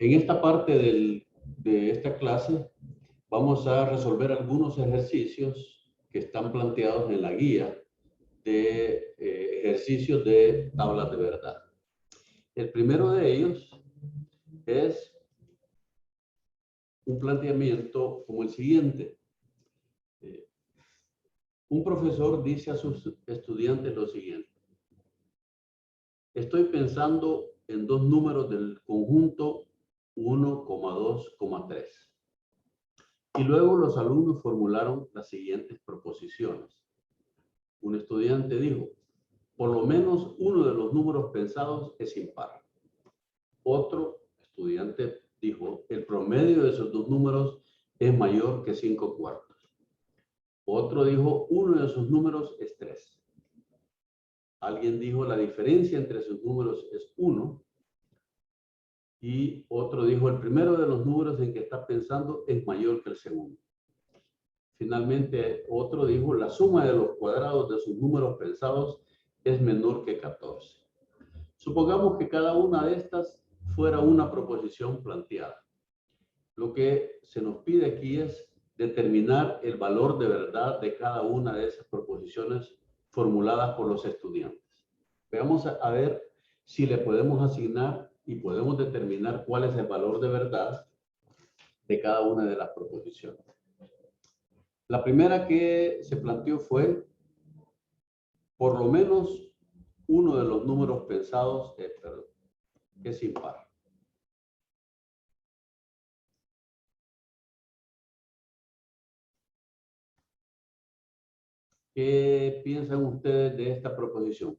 En esta parte de esta clase vamos a resolver algunos ejercicios que están planteados en la guía de ejercicios de tablas de verdad. El primero de ellos es un planteamiento como el siguiente. Un profesor dice a sus estudiantes lo siguiente. Estoy pensando en dos números del conjunto 1, 2, 3. Y luego los alumnos formularon las siguientes proposiciones. Un estudiante dijo, por lo menos uno de los números pensados es impar. Otro estudiante dijo, el promedio de esos dos números es mayor que 5/4. Otro dijo, uno de esos números es 3. Alguien dijo, la diferencia entre esos números es 1. Y otro dijo, el primero de los números en que está pensando es mayor que el segundo. Finalmente, otro dijo, la suma de los cuadrados de sus números pensados es menor que 14. Supongamos que cada una de estas fuera una proposición planteada. Lo que se nos pide aquí es determinar el valor de verdad de cada una de esas proposiciones formuladas por los estudiantes. Veamos a ver si le podemos asignar y podemos determinar cuál es el valor de verdad de cada una de las proposiciones. La primera que se planteó fue, por lo menos uno de los números pensados es impar. ¿Qué piensan ustedes de esta proposición?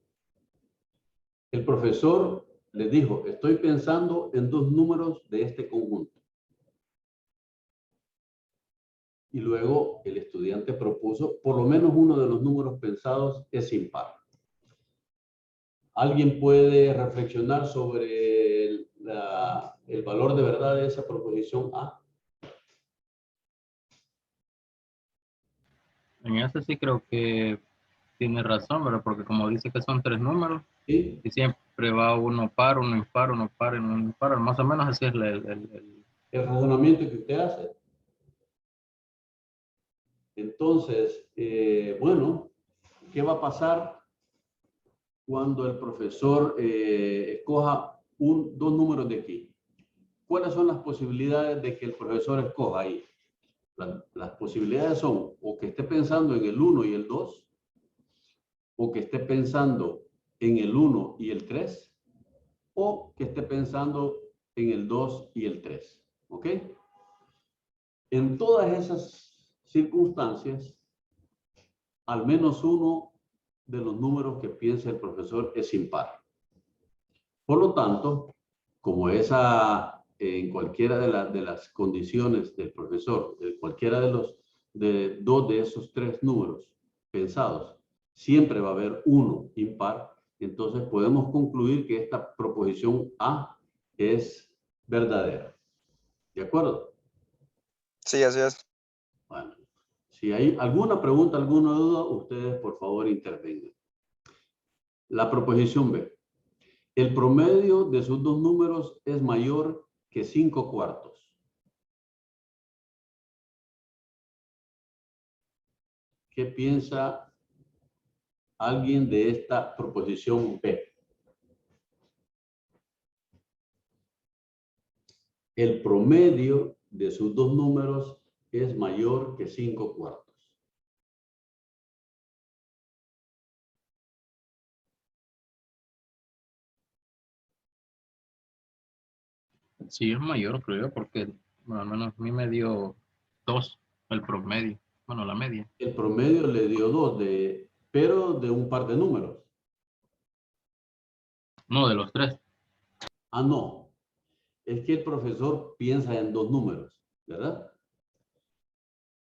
El profesor les dijo, estoy pensando en dos números de este conjunto. Y luego el estudiante propuso, por lo menos uno de los números pensados es impar. ¿Alguien puede reflexionar sobre el valor de verdad de esa proposición A? En ese sí creo que tiene razón, ¿verdad? Porque como dice que son tres números, ¿Sí? y siempre va uno par, uno impar, uno par, uno impar. Más o menos así es El razonamiento que usted hace. Entonces, bueno, ¿qué va a pasar cuando el profesor escoja dos números de aquí? ¿Cuáles son las posibilidades de que el profesor escoja ahí? Las posibilidades son o que esté pensando en el 1 y el 2, o que esté pensando en el 1 y el 3, o que esté pensando en el 2 y el 3. ¿Ok? En todas esas circunstancias, al menos uno de los números que piensa el profesor es impar. Por lo tanto, como en cualquiera de las condiciones del profesor, de cualquiera de dos de esos tres números pensados, siempre va a haber uno impar, entonces podemos concluir que esta proposición A es verdadera. ¿De acuerdo? Sí, así es. Bueno, si hay alguna pregunta, alguna duda, ustedes por favor intervengan. La proposición B. El promedio de sus dos números es mayor que 5/4. ¿Qué piensa alguien de esta proposición B? El promedio de sus dos números es mayor que 5/4. sí es mayor, creo, porque bueno, al menos a mí me dio 2 el promedio, bueno, la media. El promedio le dio 2, pero de un par de números. No, de los tres. Ah, no. Es que el profesor piensa en dos números, ¿verdad?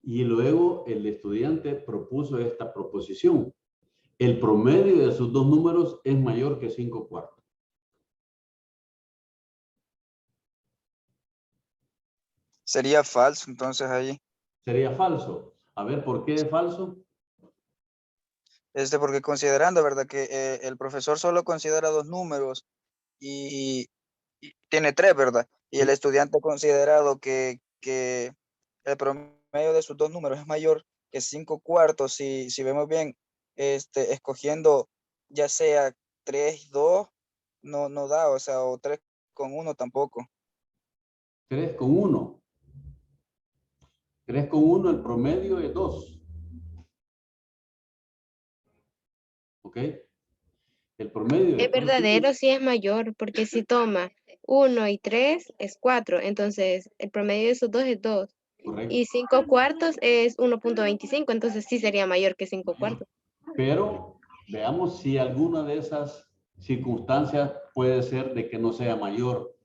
Y luego el estudiante propuso esta proposición. El promedio de sus dos números es mayor que 5/4. Sería falso, entonces ahí. Sería falso. A ver, ¿por qué es falso? Porque considerando, ¿verdad? Que el profesor solo considera dos números y tiene tres, ¿verdad? y el estudiante ha considerado que el promedio de sus dos números es mayor que 5/4, si vemos bien, escogiendo ya sea 3/2, no da, o sea, o 3/1 tampoco. 3/1. 3/1, el promedio es 2. ¿Ok? El promedio Es de todos verdadero si es mayor, porque si toma 1 y 3 es 4, entonces el promedio de esos dos es 2. correcto. Y 5/4 es 1.25, entonces sí sería mayor que 5/4. Pero veamos si alguna de esas circunstancias puede ser de que no sea mayor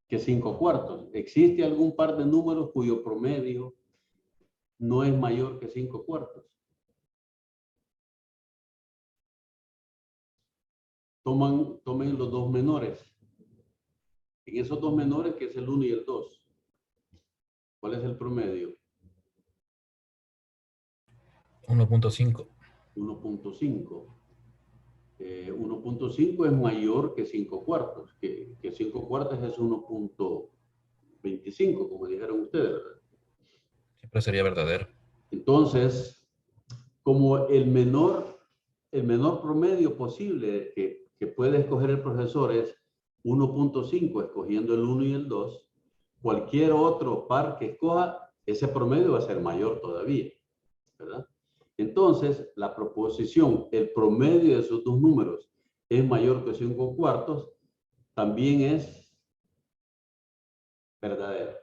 que 5/4. ¿Existe algún par de números cuyo promedio no es mayor que 5/4? Tomen los dos menores. En esos dos menores, que es el 1 y el 2, ¿cuál es el promedio? 1.5. 1.5. 1.5 es mayor que 5/4, que 5/4 es 1.25, como dijeron ustedes, ¿verdad? Siempre sería verdadero. Entonces, como el menor promedio posible que puede escoger el profesor es 1.5, escogiendo el 1 y el 2, cualquier otro par que escoja, ese promedio va a ser mayor todavía, ¿verdad? Entonces, la proposición, el promedio de esos dos números es mayor que 5/4, también es verdadera.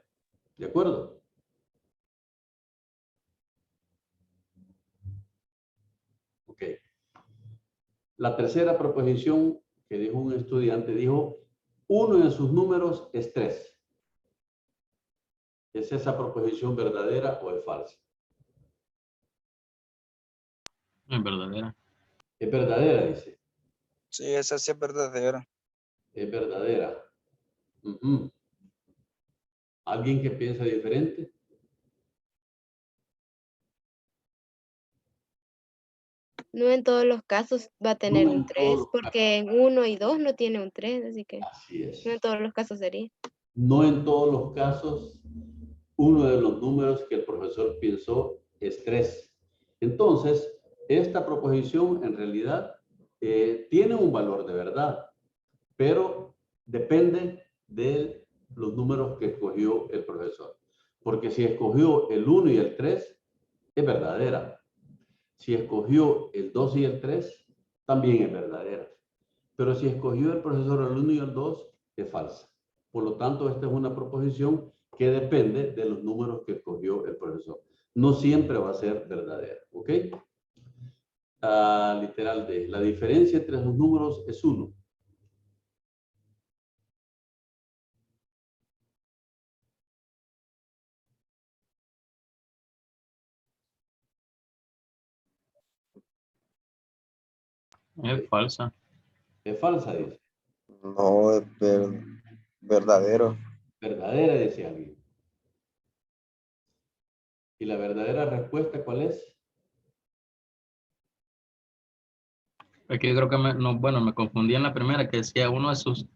¿De acuerdo? Ok. La tercera proposición que dijo un estudiante, dijo, uno de sus números es 3. ¿Es esa proposición verdadera o es falsa? Es verdadera. Es verdadera, dice. Sí, esa sí es verdadera. Es verdadera. Ujú. ¿Alguien que piensa diferente? No en todos los casos va a tener No un en todos 3, los porque en 1 y 2 no tiene un 3, así que casos. Así es. no en todos los casos sería. No en todos los casos, uno de los números que el profesor pensó es 3. Entonces, esta proposición en realidad tiene un valor de verdad, pero depende de los números que escogió el profesor. Porque si escogió el 1 y el 3, es verdadera. Si escogió el 2 y el 3, también es verdadera. Pero si escogió el profesor el 1 y el 2, es falsa. Por lo tanto, esta es una proposición que depende de los números que escogió el profesor. No siempre va a ser verdadera, ¿ok? Literal D. La diferencia entre los números es 1. Es falsa. Es falsa, dice. No, es verdadero. Verdadera, dice alguien. ¿Y la verdadera respuesta cuál es? Es que yo creo que me confundí en la primera, que decía uno de sus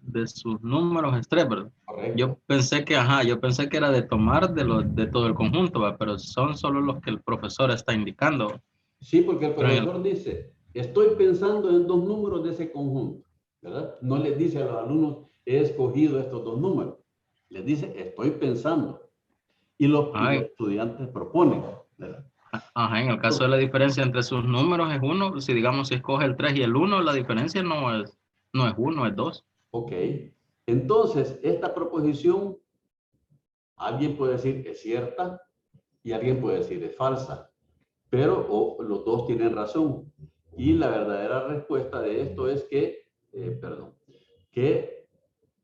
números es 3, ¿verdad? Correcto. Yo pensé que era de tomar de todo el conjunto, ¿verdad? Pero son solo los que el profesor está indicando. Sí, porque el Pero profesor dice, estoy pensando en dos números de ese conjunto, ¿verdad? No les dice a los alumnos, he escogido estos dos números. Les dice, estoy pensando. Y los estudiantes proponen, ¿verdad? Ajá, en el caso de la diferencia entre sus números es 1, si digamos si escoge el 3 y el 1, la diferencia no es 1, es 2. Ok. Entonces, esta proposición, alguien puede decir es cierta y alguien puede decir es falsa, pero los dos tienen razón. Y la verdadera respuesta de esto es que,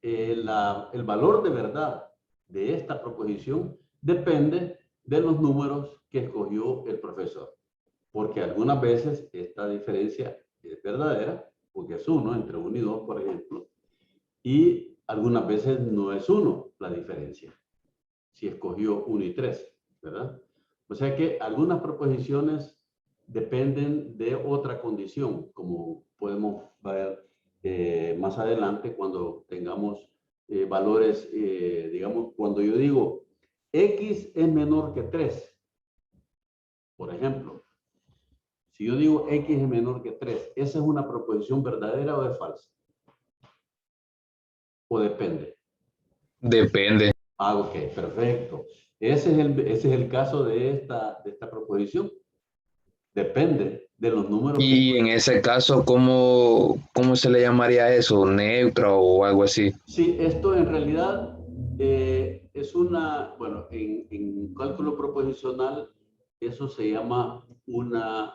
el valor de verdad de esta proposición depende de los números que escogió el profesor. Porque algunas veces esta diferencia es verdadera, porque es 1 entre 1 y 2, por ejemplo, y algunas veces no es 1 la diferencia, si escogió 1 y 3, ¿verdad? O sea que algunas proposiciones dependen de otra condición, como podemos ver más adelante cuando tengamos valores, digamos, cuando yo digo X es menor que 3, por ejemplo, si yo digo X es menor que 3, ¿esa es una proposición verdadera o es falsa? ¿O depende? Depende. Ah, ok, perfecto. Ese es el caso de esta proposición. Depende de los números. Y en ese caso, ¿cómo se le llamaría eso? ¿Neutra o algo así? Sí, esto en realidad es una, bueno, en cálculo proposicional, eso se llama una,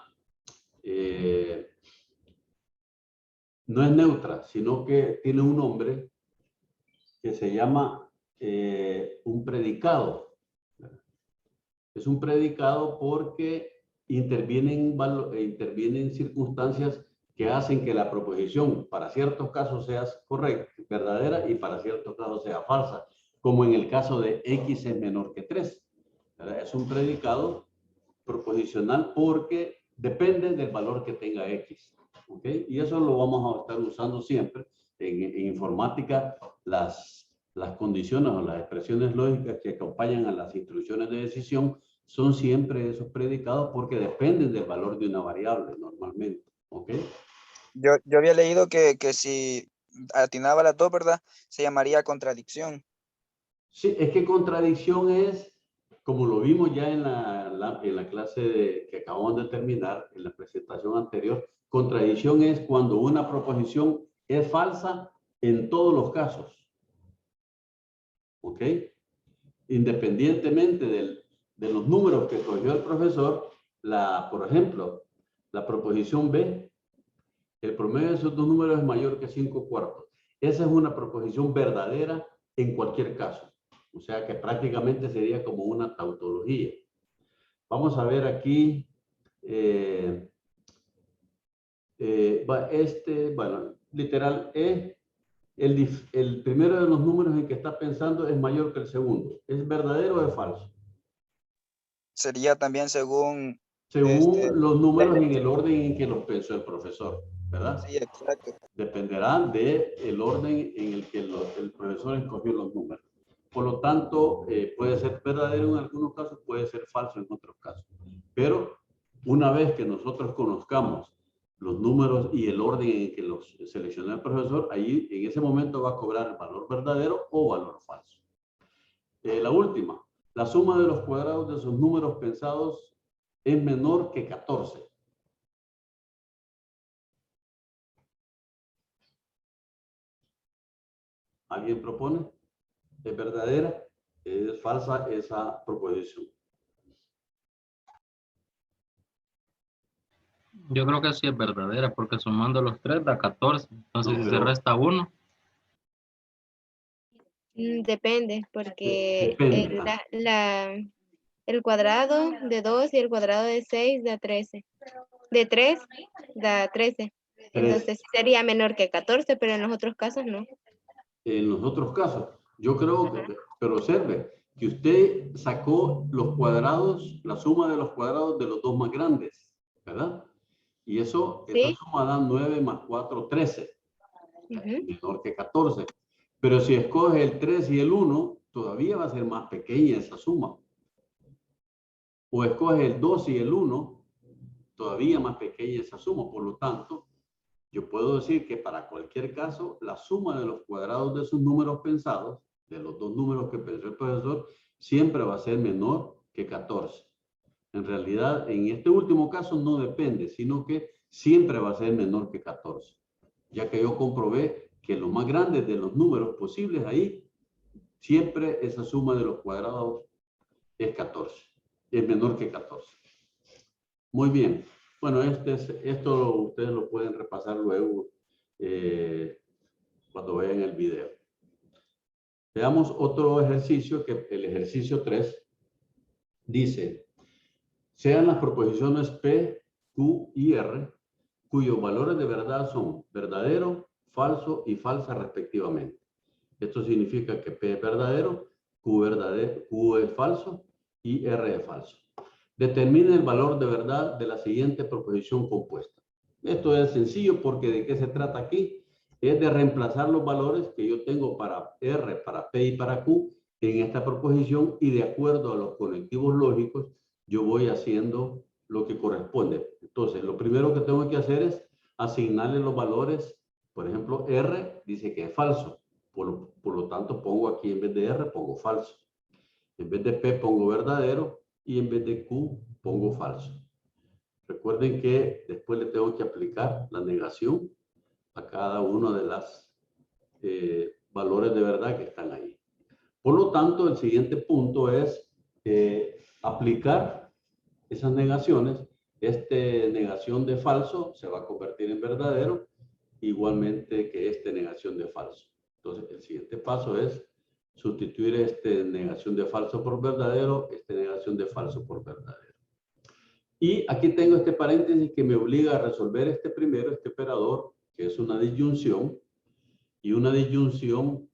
no es neutra, sino que tiene un nombre que se llama un predicado. Es un predicado porque intervienen circunstancias que hacen que la proposición para ciertos casos sea correcta, verdadera, y para ciertos casos sea falsa, como en el caso de X es menor que 3. ¿Verdad? Es un predicado proposicional porque depende del valor que tenga X. ¿Okay? Y eso lo vamos a estar usando siempre en informática. Las condiciones o las expresiones lógicas que acompañan a las instrucciones de decisión son siempre esos predicados porque dependen del valor de una variable normalmente. ¿Ok? Yo había leído que si atinaba las dos, ¿verdad? Se llamaría contradicción. Sí, es que contradicción es, como lo vimos ya en la clase que acabamos de terminar, en la presentación anterior, contradicción es cuando una proposición es falsa en todos los casos. ¿Ok? Independientemente de los números que cogió el profesor, por ejemplo, la proposición B, el promedio de esos dos números es mayor que 5/4. Esa es una proposición verdadera en cualquier caso. O sea que prácticamente sería como una tautología. Vamos a ver aquí. Bueno, literal E. El primero de los números en que está pensando es mayor que el segundo. ¿Es verdadero o es falso? Sería también según... Según los números en el orden en que los pensó el profesor, ¿verdad? Sí, exacto. Dependerá del orden en el que el profesor escogió los números. Por lo tanto, puede ser verdadero en algunos casos, puede ser falso en otros casos. Pero una vez que nosotros conozcamos los números y el orden en que los seleccionó el profesor, ahí en ese momento va a cobrar el valor verdadero o valor falso. La última, la suma de los cuadrados de sus números pensados es menor que 14. ¿Alguien propone? ¿Es verdadera? ¿Es falsa esa proposición? Yo creo que sí es verdadera, porque sumando los 3 da 14. Entonces, No, si se pero resta 1, Depende, porque depende. el cuadrado de 2 y el cuadrado de 6 da 13. De 3 da 13. Entonces sería menor que 14, pero en los otros casos no. En los otros casos, yo creo que, pero observe, que usted sacó los cuadrados, la suma de los cuadrados de los dos más grandes, ¿verdad? Y esa ¿Sí? suma da 9 más 4, 13. Ujú. Menor que 14. Pero si escoge el 3 y el 1, todavía va a ser más pequeña esa suma. O escoge el 2 y el 1, todavía más pequeña esa suma. Por lo tanto, yo puedo decir que para cualquier caso, la suma de los cuadrados de sus números pensados, de los dos números que pensó el profesor, siempre va a ser menor que 14. En realidad, en este último caso no depende, sino que siempre va a ser menor que 14. Ya que yo comprobé que lo más grande de los números posibles ahí, siempre esa suma de los cuadrados es 14. Es menor que 14. Muy bien. Bueno, esto ustedes lo pueden repasar luego cuando vean el video. Veamos otro ejercicio, que el ejercicio 3 dice, sean las proposiciones P, Q y R, cuyos valores de verdad son verdadero, falso y falsa respectivamente. Esto significa que P es verdadero, Q es falso y R es falso. Determine el valor de verdad de la siguiente proposición compuesta. Esto es sencillo porque ¿de qué se trata aquí? es de reemplazar los valores que yo tengo para R, para P y para Q en esta proposición, y de acuerdo a los conectivos lógicos, yo voy haciendo lo que corresponde. Entonces, lo primero que tengo que hacer es asignarle los valores. Por ejemplo, R dice que es falso. Por lo tanto, pongo aquí en vez de R, pongo falso. En vez de P, pongo verdadero. Y en vez de Q, pongo falso. Recuerden que después le tengo que aplicar la negación a cada uno de los valores de verdad que están ahí. Por lo tanto, el siguiente punto es aplicar esas negaciones. Esta negación de falso se va a convertir en verdadero, igualmente que esta negación de falso. Entonces, el siguiente paso es sustituir esta negación de falso por verdadero, esta negación de falso por verdadero. Y aquí tengo este paréntesis que me obliga a resolver este primero, este operador, que es una disyunción. Y una disyunción,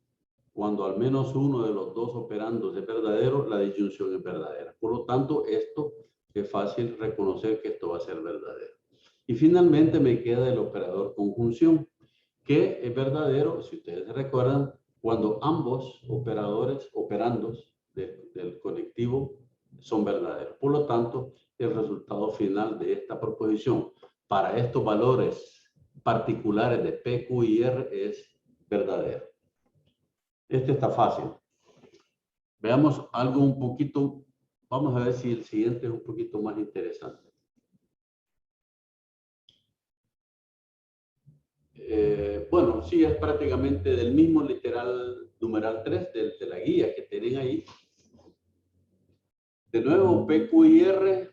cuando al menos uno de los dos operandos es verdadero, la disyunción es verdadera. Por lo tanto, esto es fácil reconocer que esto va a ser verdadero. Y finalmente me queda el operador conjunción, que es verdadero, si ustedes se recuerdan, cuando ambos operandos del conectivo son verdaderos. Por lo tanto, el resultado final de esta proposición para estos valores particulares de P, Q y R es verdadero. Este está fácil. Veamos algo un poquito, vamos a ver si el siguiente es un poquito más interesante. Bueno, sí, es prácticamente del mismo literal numeral 3 de la guía que tienen ahí. De nuevo, P, Q y R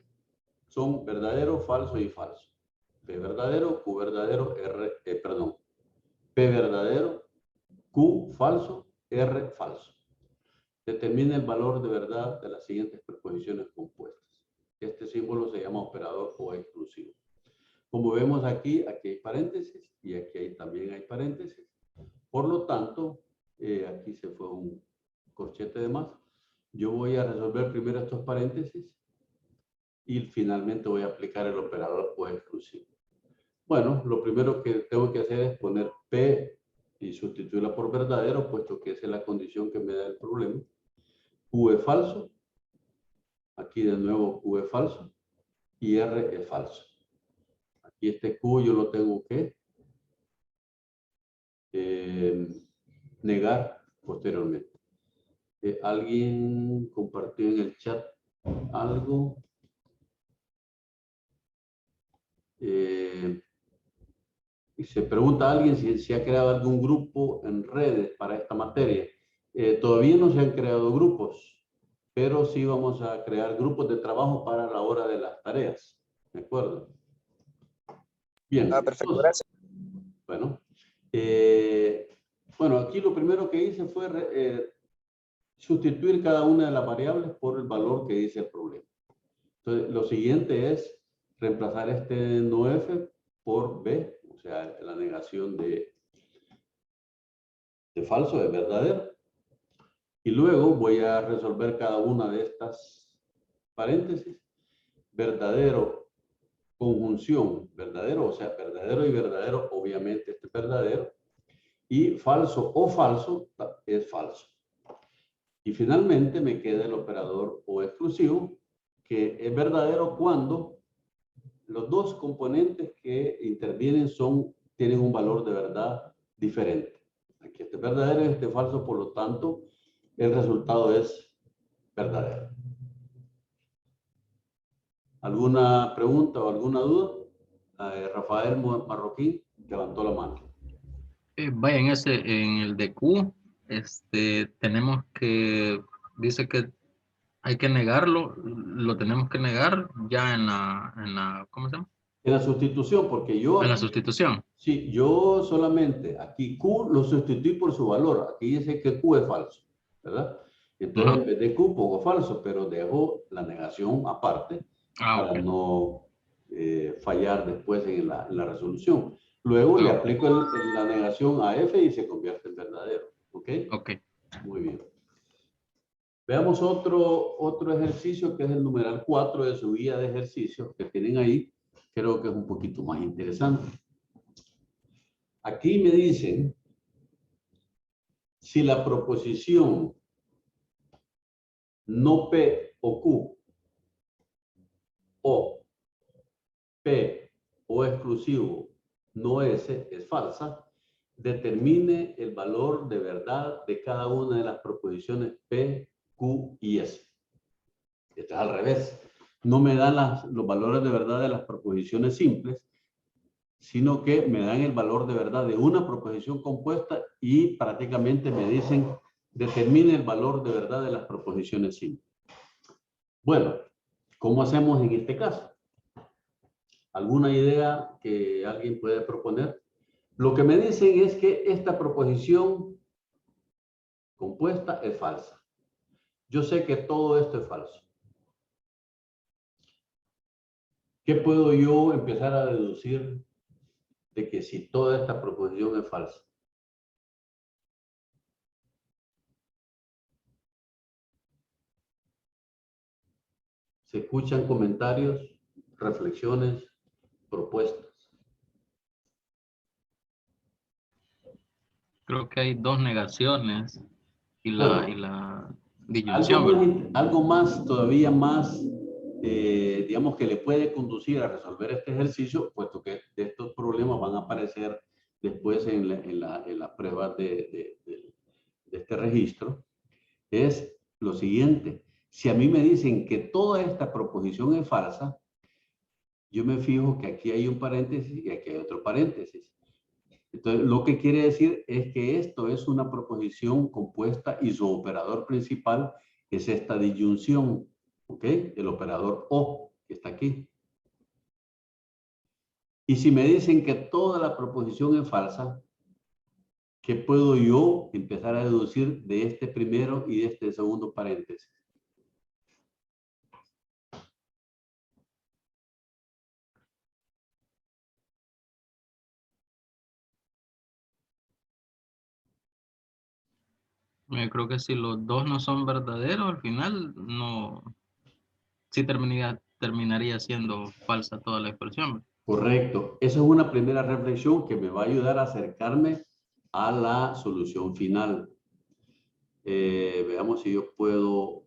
son verdadero, falso y falso. P verdadero, Q verdadero, P verdadero, Q falso, R falso. Determina el valor de verdad de las siguientes preposiciones compuestas. Este símbolo se llama operador o exclusivo. Como vemos aquí hay paréntesis y aquí también hay paréntesis. Por lo tanto, aquí se fue un corchete de más. Yo voy a resolver primero estos paréntesis y finalmente voy a aplicar el operador o exclusivo. Bueno, lo primero que tengo que hacer es poner P y sustituirla por verdadero, puesto que esa es la condición que me da el problema. Q es falso. Aquí de nuevo Q es falso. Y R es falso. Aquí este Q yo lo tengo que negar posteriormente. ¿Alguien compartió en el chat algo? Y se pregunta a alguien si ha creado algún grupo en redes para esta materia. Todavía no se han creado grupos, pero sí vamos a crear grupos de trabajo para la hora de las tareas. ¿De acuerdo? Bien. Perfecto, Entonces, gracias. bueno, aquí lo primero que hice fue sustituir cada una de las variables por el valor que dice el problema. Entonces, lo siguiente es reemplazar este no F por B, o sea, la negación de falso, de verdadero. Y luego voy a resolver cada una de estas paréntesis. Verdadero, conjunción, verdadero, o sea, verdadero y verdadero, obviamente este es verdadero. Y falso o falso es falso. Y finalmente me queda el operador o exclusivo, que es verdadero cuando los dos componentes que intervienen tienen un valor de verdad diferente. Aquí este es verdadero y este es falso, por lo tanto, el resultado es verdadero. ¿Alguna pregunta o alguna duda? Rafael Marroquín levantó la mano. Vaya, en el de Q, tenemos que, dice que hay que negarlo, lo tenemos que negar ya en la ¿cómo se llama? En la sustitución, porque yo... En la sustitución. Sí, yo solamente aquí Q lo sustituí por su valor. Aquí dice que Q es falso, ¿verdad? Entonces, en vez de Q pongo falso, pero dejo la negación aparte para Okay. no fallar después en la resolución. Luego le aplico la negación a F y se convierte en verdadero. ¿Ok? Ok. Muy bien. Veamos otro ejercicio que es el numeral 4 de su guía de ejercicios que tienen ahí. Creo que es un poquito más interesante. Aquí me dicen si la proposición no P o Q o P o exclusivo no S es falsa, determine el valor de verdad de cada una de las proposiciones P, Q y S. Esto es al revés. No me dan los valores de verdad de las proposiciones simples, sino que me dan el valor de verdad de una proposición compuesta y prácticamente me dicen determine el valor de verdad de las proposiciones simples. Bueno, ¿cómo hacemos en este caso? ¿Alguna idea que alguien puede proponer? Lo que me dicen es que esta proposición compuesta es falsa. Yo sé que todo esto es falso. ¿Qué puedo yo empezar a deducir de que si toda esta proposición es falsa? Se escuchan comentarios, reflexiones, propuestas. Creo que hay dos negaciones y Bueno, la disyunción, ¿verdad? algo más, todavía más, digamos que le puede conducir a resolver este ejercicio, puesto que estos problemas van a aparecer después en la prueba de este registro, es lo siguiente. Si a mí me dicen que toda esta proposición es falsa, yo me fijo que aquí hay un paréntesis y aquí hay otro paréntesis. Entonces, lo que quiere decir es que esto es una proposición compuesta y su operador principal es esta disyunción, ¿ok? El operador O, que está aquí. Y si me dicen que toda la proposición es falsa, ¿qué puedo yo empezar a deducir de este primero y de este segundo paréntesis? Yo creo que si los dos no son verdaderos, al final no, sí terminaría siendo falsa toda la expresión. Correcto. Esa es una primera reflexión que me va a ayudar a acercarme a la solución final. Veamos si yo puedo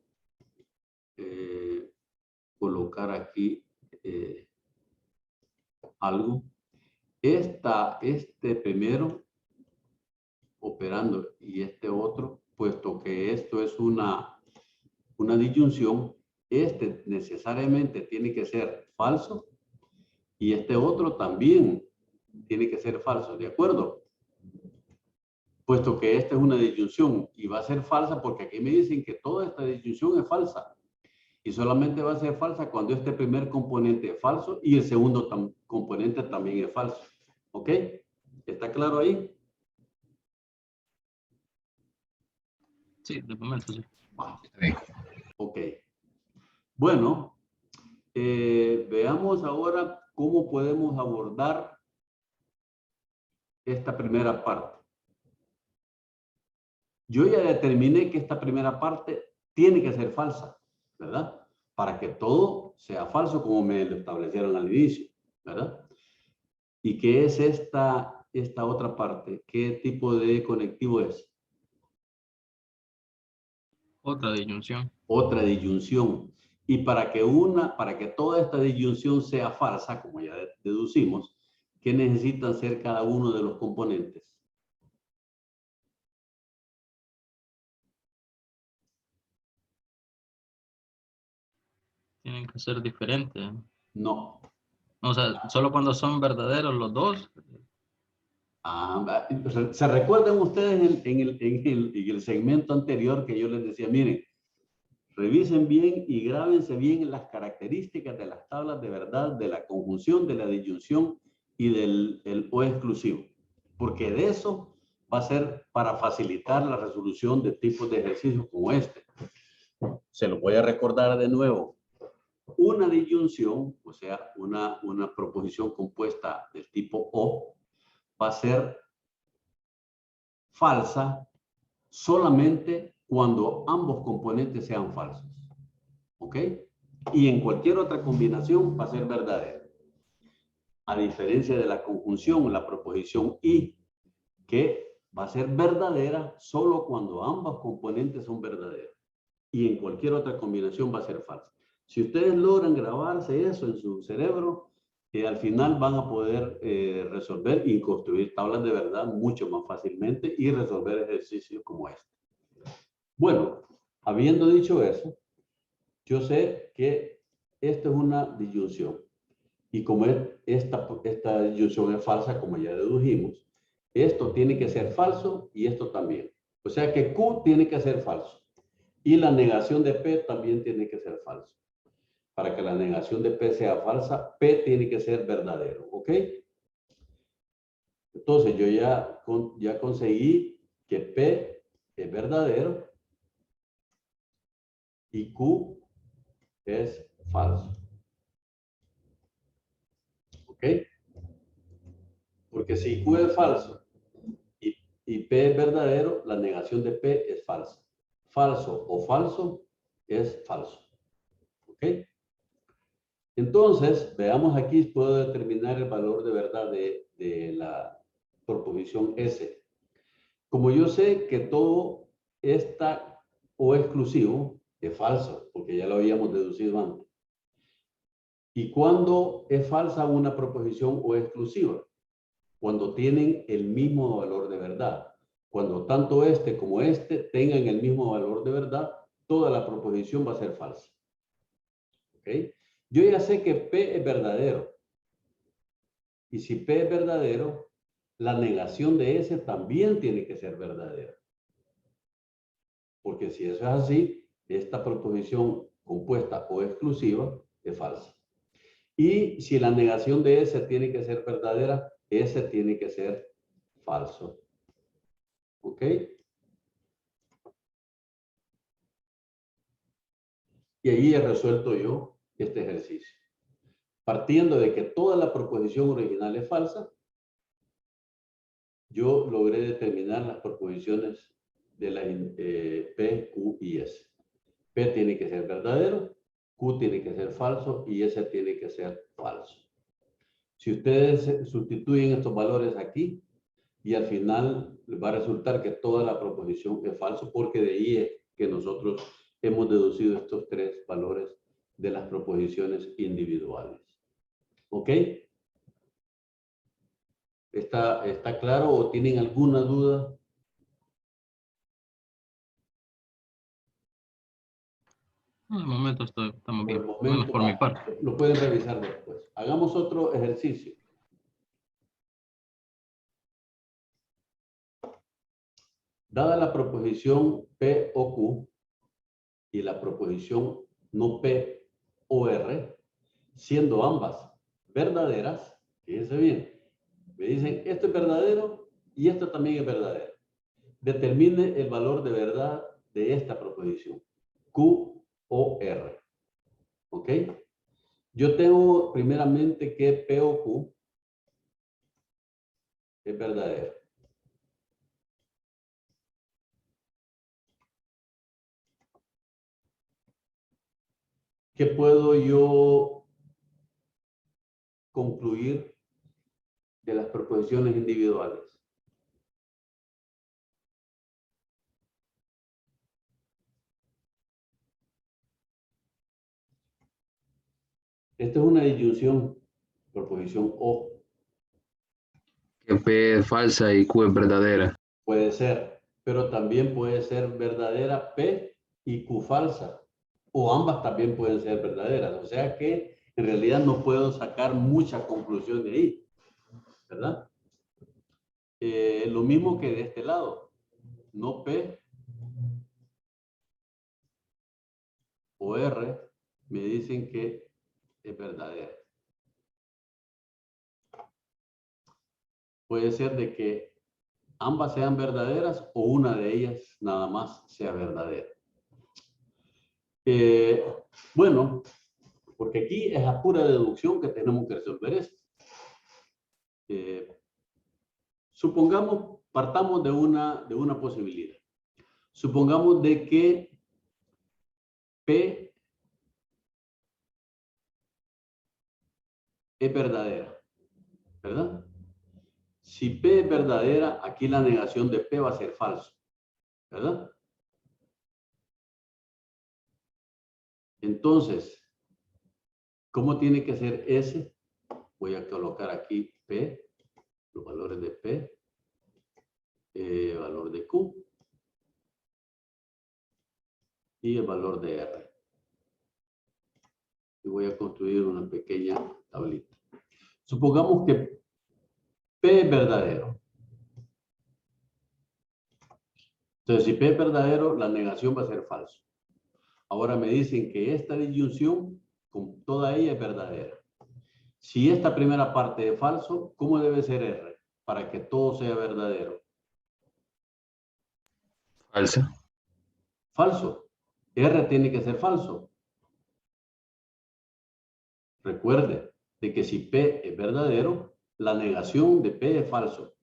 colocar aquí algo. Este primero operando y este otro, puesto que esto es una disyunción, este necesariamente tiene que ser falso y este otro también tiene que ser falso, ¿de acuerdo? Puesto que esta es una disyunción y va a ser falsa porque aquí me dicen que toda esta disyunción es falsa y solamente va a ser falsa cuando este primer componente es falso y el segundo componente también es falso. ¿Ok? ¿Está claro ahí? Sí, de momento sí. Ok. Bueno, veamos ahora cómo podemos abordar esta primera parte. Yo ya determiné que esta primera parte tiene que ser falsa, ¿verdad? Para que todo sea falso como me lo establecieron al inicio, ¿verdad? ¿Y qué es esta otra parte? ¿Qué tipo de conectivo es? Otra disyunción. Otra disyunción. Y para que toda esta disyunción sea falsa, como ya deducimos, ¿qué necesitan ser cada uno de los componentes? Tienen que ser diferentes. No. O sea, solo cuando son verdaderos los dos. ¿Se recuerdan ustedes en el segmento anterior que yo les decía, miren, revisen bien y grábense bien las características de las tablas de verdad, de la conjunción, de la disyunción y del O exclusivo? Porque de eso va a ser para facilitar la resolución de tipos de ejercicios como este. Se lo voy a recordar de nuevo. Una disyunción, o sea, una proposición compuesta del tipo O, va a ser falsa solamente cuando ambos componentes sean falsos. ¿Ok? Y en cualquier otra combinación va a ser verdadera. A diferencia de la conjunción, la proposición y que va a ser verdadera solo cuando ambas componentes son verdaderas. Y en cualquier otra combinación va a ser falsa. Si ustedes logran grabarse eso en su cerebro, al final van a poder resolver y construir tablas de verdad mucho más fácilmente y resolver ejercicios como este. Bueno, habiendo dicho eso, yo sé que esta es una disyunción. Y como esta disyunción es falsa, como ya dedujimos, esto tiene que ser falso y esto también. O sea que Q tiene que ser falso. Y la negación de P también tiene que ser falso. Para que la negación de P sea falsa, P tiene que ser verdadero. ¿Ok? Entonces yo ya conseguí que P es verdadero y Q es falso. ¿Ok? Porque si Q es falso y P es verdadero, la negación de P es falsa. Falso o falso es falso. ¿Ok? Entonces, veamos aquí, puedo determinar el valor de verdad de la proposición S. Como yo sé que todo está o exclusivo, es falso, porque ya lo habíamos deducido antes. ¿Y cuándo es falsa una proposición o exclusiva? Cuando tienen el mismo valor de verdad. Cuando tanto este como este tengan el mismo valor de verdad, toda la proposición va a ser falsa. ¿Ok? Yo ya sé que P es verdadero. Y si P es verdadero, la negación de S también tiene que ser verdadera. Porque si eso es así, esta proposición compuesta o exclusiva es falsa. Y si la negación de S tiene que ser verdadera, S tiene que ser falso. ¿Ok? Y ahí he resuelto yo este ejercicio. Partiendo de que toda la proposición original es falsa, yo logré determinar las proposiciones de las P, Q y S. P tiene que ser verdadero, Q tiene que ser falso y S tiene que ser falso. Si ustedes sustituyen estos valores aquí, y al final va a resultar que toda la proposición es falso, porque de ahí es que nosotros hemos deducido estos tres valores de las proposiciones individuales. ¿Ok? ¿Está claro o tienen alguna duda? En el momento estamos Por bien, el menos momento, por mi parte. lo pueden revisar después. Hagamos otro ejercicio. Dada la proposición P o Q y la proposición no P o R, siendo ambas verdaderas, fíjense bien, me dicen esto es verdadero y esto también es verdadero. Determine el valor de verdad de esta proposición, Q o R. ¿Ok? Yo tengo primeramente que P o Q es verdadero. ¿Qué puedo yo concluir de las proposiciones individuales? Esta es una disyunción, proposición O. Que P es falsa y Q es verdadera. Puede ser, pero también puede ser verdadera P y Q falsa. O ambas también pueden ser verdaderas. O sea que en realidad no puedo sacar mucha conclusión de ahí, ¿verdad? Lo mismo que de este lado. No P o R me dicen que es verdadera. Puede ser de que ambas sean verdaderas o una de ellas nada más sea verdadera. Bueno, porque aquí es a pura deducción que tenemos que resolver esto. Supongamos, partamos de una posibilidad. Supongamos de que P es verdadera, ¿verdad? Si P es verdadera, aquí la negación de P va a ser falso, ¿verdad? Entonces, ¿cómo tiene que ser S? Voy a colocar aquí P, los valores de P, valor de Q y el valor de R. Y voy a construir una pequeña tablita. Supongamos que P es verdadero. Entonces, si P es verdadero, la negación va a ser falso. Ahora me dicen que esta disyunción, con toda ella, es verdadera. Si esta primera parte es falso, ¿cómo debe ser R para que todo sea verdadero? Falso. Falso. R tiene que ser falso. Recuerde de que si P es verdadero, la negación de P es falso.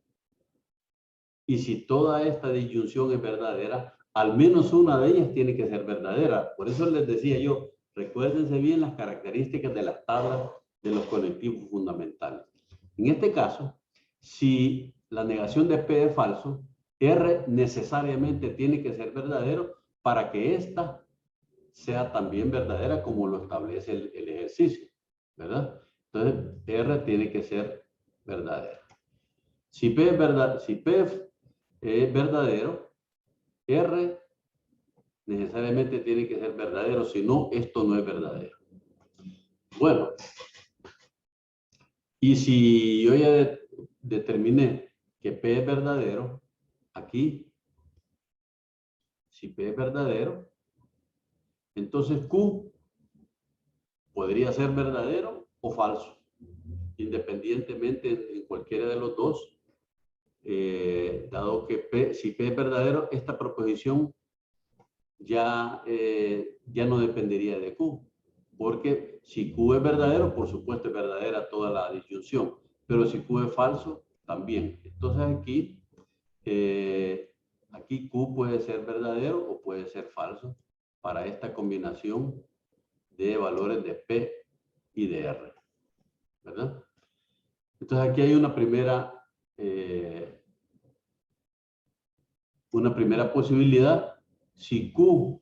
Y si toda esta disyunción es verdadera, al menos una de ellas tiene que ser verdadera. Por eso les decía yo, recuérdense bien las características de las tablas de los conectivos fundamentales. En este caso, si la negación de P es falso, R necesariamente tiene que ser verdadero para que esta sea también verdadera como lo establece el ejercicio, ¿verdad? Entonces, R tiene que ser verdadera. Si P es verdad, si P es verdadero, R necesariamente tiene que ser verdadero, si no, esto no es verdadero. Bueno, y si yo ya determiné que P es verdadero, aquí, si P es verdadero, entonces Q podría ser verdadero o falso, independientemente en cualquiera de los dos, dado que P, si P es verdadero, esta proposición ya no dependería de Q, porque si Q es verdadero, por supuesto es verdadera toda la disyunción, pero si Q es falso, también. Entonces aquí Q puede ser verdadero o puede ser falso para esta combinación de valores de P y de R, ¿verdad? Entonces aquí hay una primera posibilidad. Si Q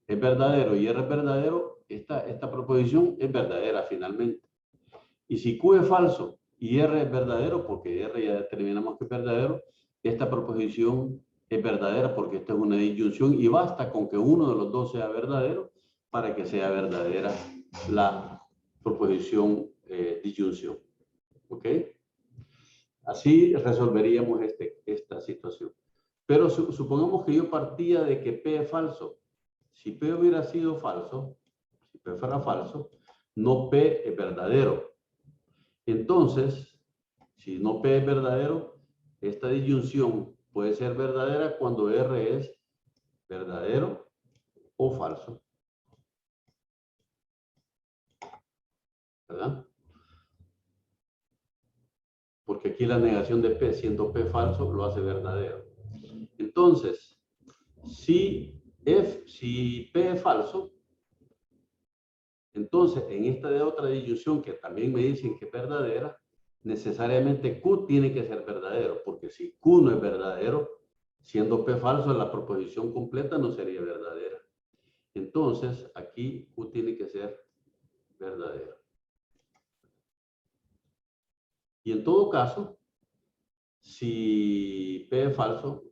es verdadero y R es verdadero, esta proposición es verdadera finalmente. Y si Q es falso y R es verdadero, porque R ya determinamos que es verdadero, esta proposición es verdadera porque esta es una disyunción y basta con que uno de los dos sea verdadero para que sea verdadera la proposición disyunción. ¿Ok? Así resolveríamos esta situación. Pero supongamos que yo partía de que P es falso. Si P hubiera sido falso, si P fuera falso, no P es verdadero. Entonces, si no P es verdadero, esta disyunción puede ser verdadera cuando R es verdadero o falso. ¿Verdad? Porque aquí la negación de P, siendo P falso, lo hace verdadero. Entonces, si P es falso, entonces en esta de otra disyunción que también me dicen que es verdadera, necesariamente Q tiene que ser verdadero, porque si Q no es verdadero, siendo P falso, la proposición completa no sería verdadera. Entonces, aquí Q tiene que ser verdadero. Y en todo caso, si P es falso,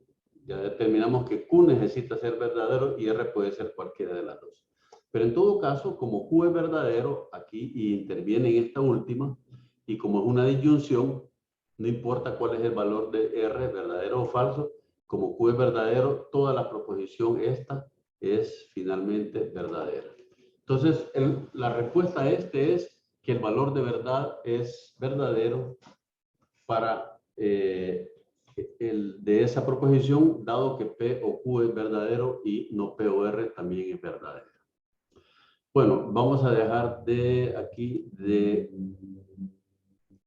ya determinamos que Q necesita ser verdadero y R puede ser cualquiera de las dos. Pero en todo caso, como Q es verdadero, aquí interviene en esta última, y como es una disyunción, no importa cuál es el valor de R, verdadero o falso, como Q es verdadero, toda la proposición esta es finalmente verdadera. Entonces, la respuesta a este es que el valor de verdad es verdadero para de esa proposición, dado que P o Q es verdadero y no P o R también es verdadero. Bueno, vamos a dejar de aquí de